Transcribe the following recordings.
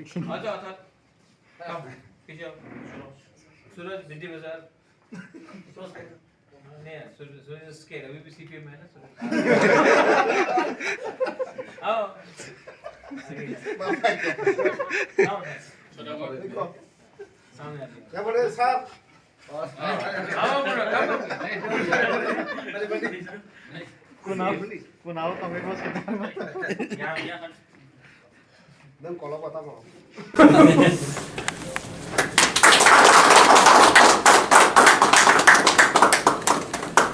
अच्छा अच्छा कम पीछे आओ। सूरज बिंदी बाजार नहीं है सूरज स्केर अभी भी सीपीएम है ना सूरज आओ आओ देखो सामने आ क्या बोले साहब आओ बोलो कम कुनाव कमी को सुधार मत यहाँ दम कॉलो पता मत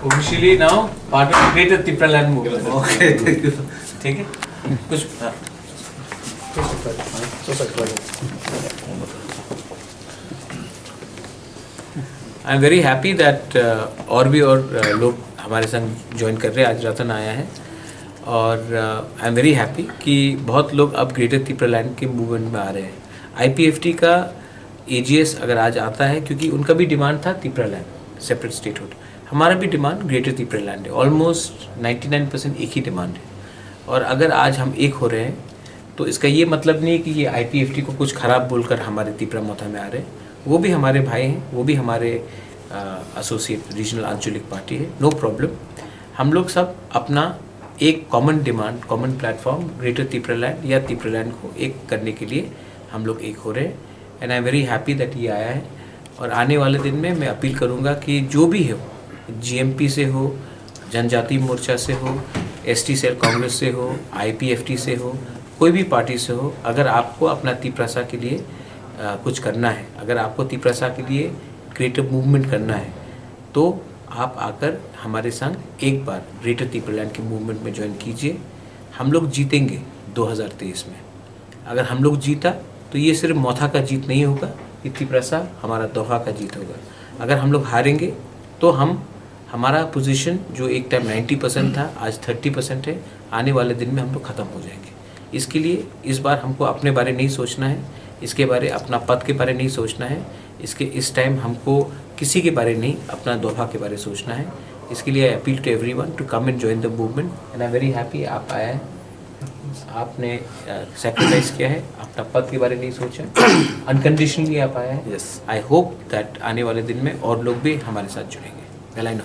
Officially now part of Greater Tipraland movement. Okay, thank you. ठीक है कुछ आई एम वेरी हैप्पी दैट और भी लोग हमारे संग ज्वाइन कर रहे हैं। आज रतन आया है और आई एम वेरी हैप्पी कि बहुत लोग अब ग्रेटर तिप्रलैंड के मूवमेंट में आ रहे हैं। आईपीएफटी का एजीएस अगर आज आता है क्योंकि उनका भी डिमांड था तिप्रलैंड सेपरेट स्टेटहुड, हमारा भी डिमांड ग्रेटर तिप्रलैंड है। ऑलमोस्ट 99% एक ही डिमांड है और अगर आज हम एक हो रहे हैं तो इसका ये मतलब नहीं है कि ये आईपीएफटी को कुछ ख़राब बोलकर हमारे तिपरा मोथा में आ रहे हैं। वो भी हमारे भाई हैं, वो भी हमारे एसोसिएट रीजनल आंचलिक पार्टी है, नो प्रॉब्लम। हम लोग सब अपना एक common demand, common platform greater Tipraland या तिप्रलैंड को एक करने के लिए हम लोग एक हो रहे हैं and I am very happy that ये आया है। और आने वाले दिन में मैं अपील करूँगा कि जो भी हो, जीएमपी से हो, जनजाति मोर्चा से हो, एसटी सेल कांग्रेस से हो, आईपीएफटी से हो, कोई भी पार्टी से हो, अगर आपको अपना तिप्रसा के लिए कुछ करना है, अगर आपको तिप्रसा के लिए क्रिएटिव मूवमेंट करना है तो आप आकर हमारे संग एक बार ग्रेटर तिप्रलैंड के मूवमेंट में ज्वाइन कीजिए। हम लोग जीतेंगे 2023 में। अगर हम लोग जीता तो ये सिर्फ मोथा का जीत नहीं होगा, ये तिप्रसा हमारा दोहा का जीत होगा। अगर हम लोग हारेंगे तो हमारा पोजीशन जो एक टाइम 90% था आज 30% है, आने वाले दिन में हम लोग ख़त्म हो जाएंगे। इसके लिए इस बार हमको अपने बारे नहीं सोचना है, इसके बारे अपना पद के बारे नहीं सोचना है, इस टाइम हमको किसी के बारे नहीं, अपना दोहा के बारे सोचना है। इसके लिए I appeal to everyone to come and join the movement and I am very happy आप आया है, आपने सेक्रीफाइस किया है, अपना पद के बारे नहीं सोचा, अनकंडीशनली आप आया है। आई होप दैट आने वाले दिन में और लोग भी हमारे साथ जुड़ेंगे। Well I know